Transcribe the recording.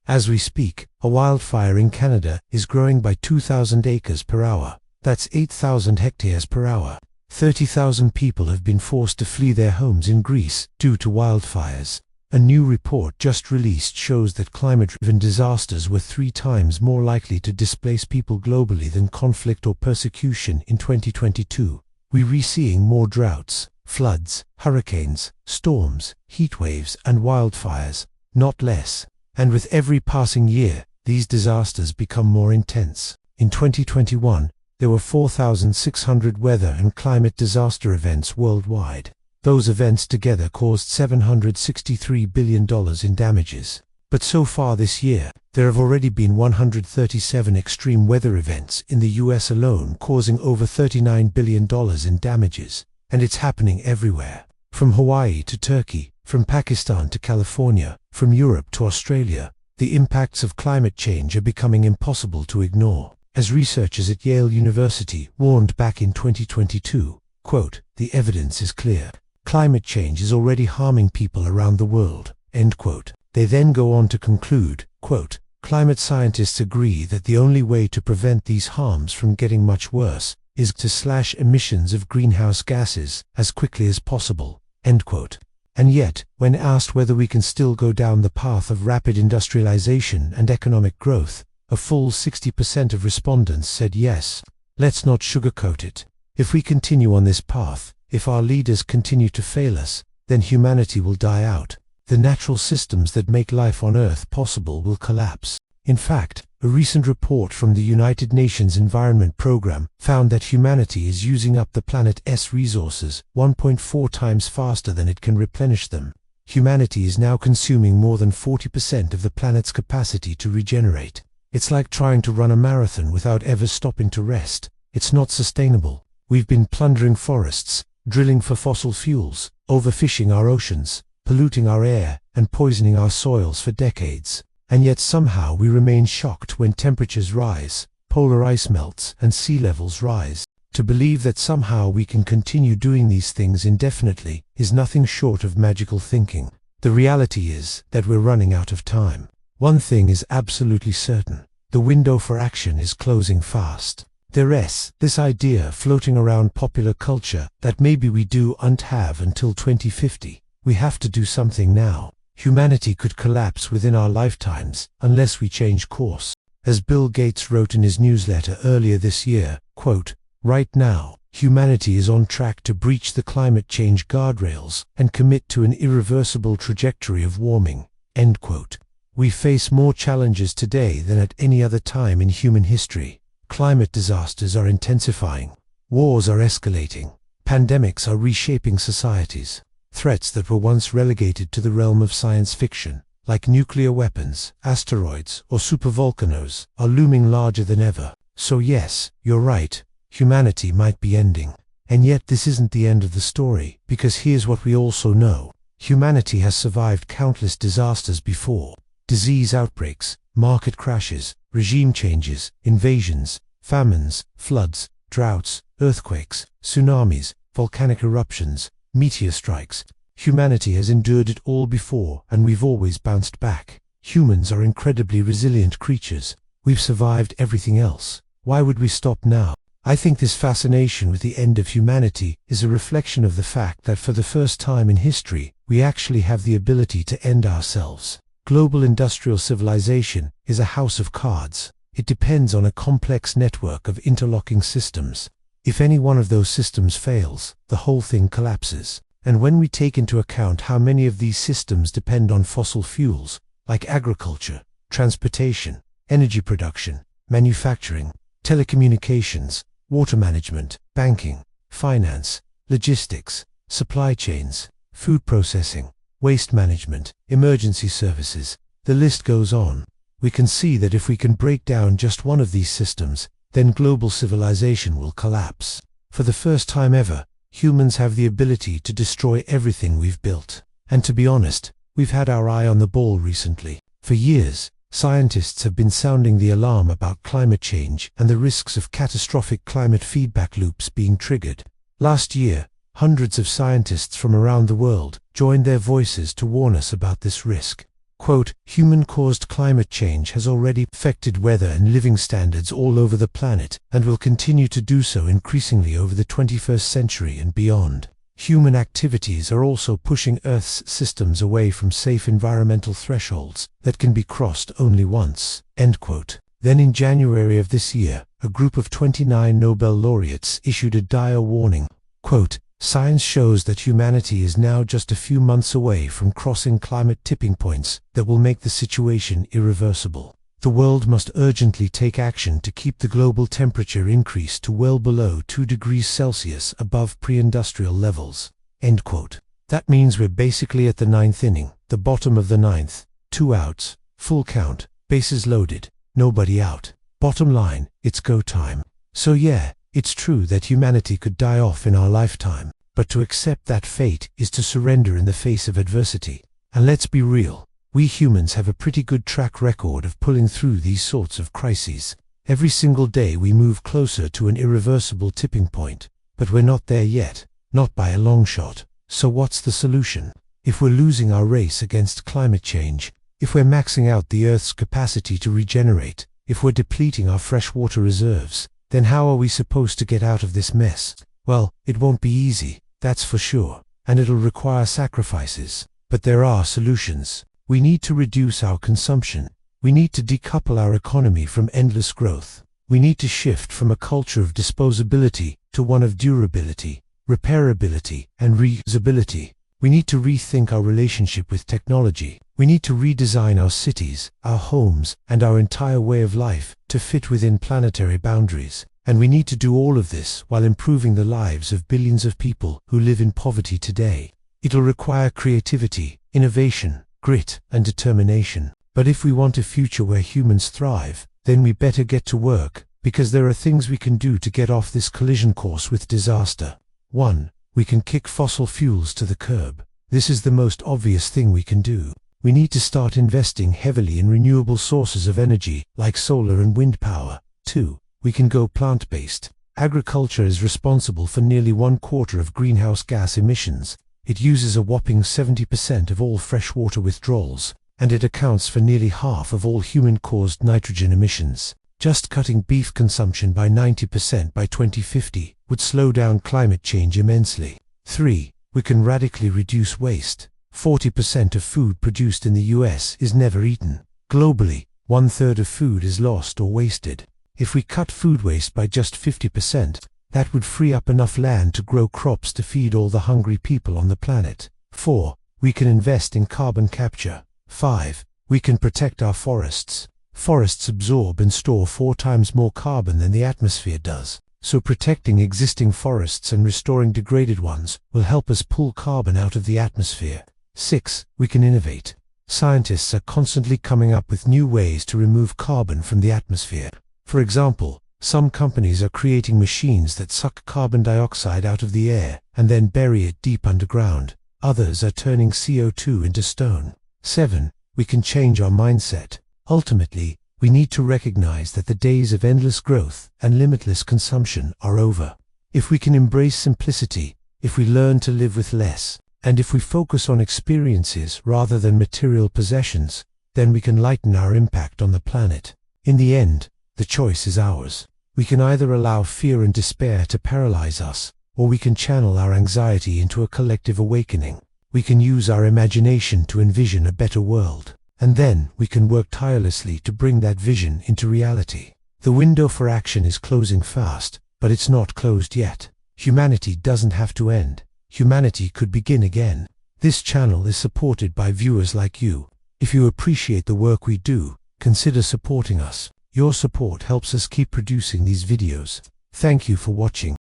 As we speak, a wildfire in Canada is growing by 2,000 acres per hour. That's 8,000 hectares per hour. 30,000 people have been forced to flee their homes in Greece due to wildfires. A new report just released shows that climate-driven disasters were 3 times more likely to displace people globally than conflict or persecution in 2022. We're seeing more droughts, floods, hurricanes, storms, heatwaves, and wildfires, not less. And with every passing year, these disasters become more intense. In 2021, there were 4,600 weather and climate disaster events worldwide. Those events together caused $763 billion in damages. But so far this year, there have already been 137 extreme weather events in the US alone, causing over $39 billion in damages. And it's happening everywhere. From Hawaii to Turkey, from Pakistan to California, from Europe to Australia, the impacts of climate change are becoming impossible to ignore. As researchers at Yale University warned back in 2022, quote, "The evidence is clear. Climate change is already harming people around the world," end quote. They then go on to conclude, quote, "Climate scientists agree that the only way to prevent these harms from getting much worse is to slash emissions of greenhouse gases as quickly as possible," end quote. And yet, when asked whether we can still go down the path of rapid industrialization and economic growth, a full 60% of respondents said yes. Let's not sugarcoat it. If we continue on this path, if our leaders continue to fail us, then humanity will die out. The natural systems that make life on Earth possible will collapse. In fact, a recent report from the United Nations Environment Programme found that humanity is using up the planet's resources 1.4 times faster than it can replenish them. Humanity is now consuming more than 40% of the planet's capacity to regenerate. It's like trying to run a marathon without ever stopping to rest. It's not sustainable. We've been plundering forests, drilling for fossil fuels, overfishing our oceans, polluting our air, and poisoning our soils for decades. And yet somehow we remain shocked when temperatures rise, polar ice melts, and sea levels rise. To believe that somehow we can continue doing these things indefinitely is nothing short of magical thinking. The reality is that we're running out of time. One thing is absolutely certain: the window for action is closing fast. There's this idea floating around popular culture that maybe we don't have until 2050. We have to do something now. Humanity could collapse within our lifetimes unless we change course. As Bill Gates wrote in his newsletter earlier this year, quote, "Right now, humanity is on track to breach the climate change guardrails and commit to an irreversible trajectory of warming," end quote. We face more challenges today than at any other time in human history. Climate disasters are intensifying. Wars are escalating. Pandemics are reshaping societies. Threats that were once relegated to the realm of science fiction, like nuclear weapons, asteroids, or supervolcanoes, are looming larger than ever. So yes, you're right, humanity might be ending. And yet this isn't the end of the story, because here's what we also know. Humanity has survived countless disasters before. Disease outbreaks, market crashes, regime changes, invasions, famines, floods, droughts, earthquakes, tsunamis, volcanic eruptions, meteor strikes. Humanity has endured it all before, and we've always bounced back. Humans are incredibly resilient creatures. We've survived everything else. Why would we stop now? I think this fascination with the end of humanity is a reflection of the fact that for the first time in history, we actually have the ability to end ourselves. Global industrial civilization is a house of cards. It depends on a complex network of interlocking systems. If any one of those systems fails, the whole thing collapses. And when we take into account how many of these systems depend on fossil fuels, like agriculture, transportation, energy production, manufacturing, telecommunications, water management, banking, finance, logistics, supply chains, food processing, waste management, emergency services, the list goes on, we can see that if we can break down just one of these systems, then global civilization will collapse. For the first time ever, humans have the ability to destroy everything we've built. And to be honest, we've had our eye on the ball recently. For years, scientists have been sounding the alarm about climate change and the risks of catastrophic climate feedback loops being triggered. Last year, hundreds of scientists from around the world joined their voices to warn us about this risk. Quote, human-caused climate change has already affected weather and living standards all over the planet, and will continue to do so increasingly over the 21st century and beyond. Human activities are also pushing Earth's systems away from safe environmental thresholds that can be crossed only once. End quote. Then in January of this year, a group of 29 Nobel laureates issued a dire warning. Quote, science shows that humanity is now just a few months away from crossing climate tipping points that will make the situation irreversible. The world must urgently take action to keep the global temperature increase to well below 2 degrees Celsius above pre-industrial levels. End quote. That means we're basically at the 9th inning, the bottom of the 9th, 2 outs, full count, bases loaded, nobody out. Bottom line, it's go time. So yeah, it's true that humanity could die off in our lifetime, but to accept that fate is to surrender in the face of adversity. And let's be real. We humans have a pretty good track record of pulling through these sorts of crises. Every single day we move closer to an irreversible tipping point, but we're not there yet, not by a long shot. So what's the solution? If we're losing our race against climate change, if we're maxing out the Earth's capacity to regenerate, if we're depleting our freshwater reserves, then how are we supposed to get out of this mess? Well, it won't be easy, that's for sure, and it'll require sacrifices. But there are solutions. We need to reduce our consumption. We need to decouple our economy from endless growth. We need to shift from a culture of disposability to one of durability, repairability, and reusability. We need to rethink our relationship with technology. We need to redesign our cities, our homes, and our entire way of life to fit within planetary boundaries. And we need to do all of this while improving the lives of billions of people who live in poverty today. It'll require creativity, innovation, grit, and determination. But if we want a future where humans thrive, then we better get to work, because there are things we can do to get off this collision course with disaster. 1. We can kick fossil fuels to the curb. This is the most obvious thing we can do. We need to start investing heavily in renewable sources of energy, like solar and wind power. 2. We can go plant-based. Agriculture is responsible for nearly 1/4 of greenhouse gas emissions. It uses a whopping 70% of all freshwater withdrawals, and it accounts for nearly half of all human-caused nitrogen emissions. Just cutting beef consumption by 90% by 2050 would slow down climate change immensely. 3. We can radically reduce waste. 40% of food produced in the US is never eaten. Globally, 1/3 of food is lost or wasted. If we cut food waste by just 50%, that would free up enough land to grow crops to feed all the hungry people on the planet. 4. We can invest in carbon capture. 5. We can protect our forests. Forests absorb and store 4 times more carbon than the atmosphere does. So protecting existing forests and restoring degraded ones will help us pull carbon out of the atmosphere. 6. We can innovate. Scientists are constantly coming up with new ways to remove carbon from the atmosphere. For example, some companies are creating machines that suck carbon dioxide out of the air and then bury it deep underground. Others are turning CO2 into stone. 7. We can change our mindset. Ultimately, we need to recognize that the days of endless growth and limitless consumption are over. If we can embrace simplicity, if we learn to live with less, and if we focus on experiences rather than material possessions, then we can lighten our impact on the planet. In the end, the choice is ours. We can either allow fear and despair to paralyze us, or we can channel our anxiety into a collective awakening. We can use our imagination to envision a better world, and then we can work tirelessly to bring that vision into reality. The window for action is closing fast, but it's not closed yet. Humanity doesn't have to end. Humanity could begin again. This channel is supported by viewers like you. If you appreciate the work we do, consider supporting us. Your support helps us keep producing these videos. Thank you for watching.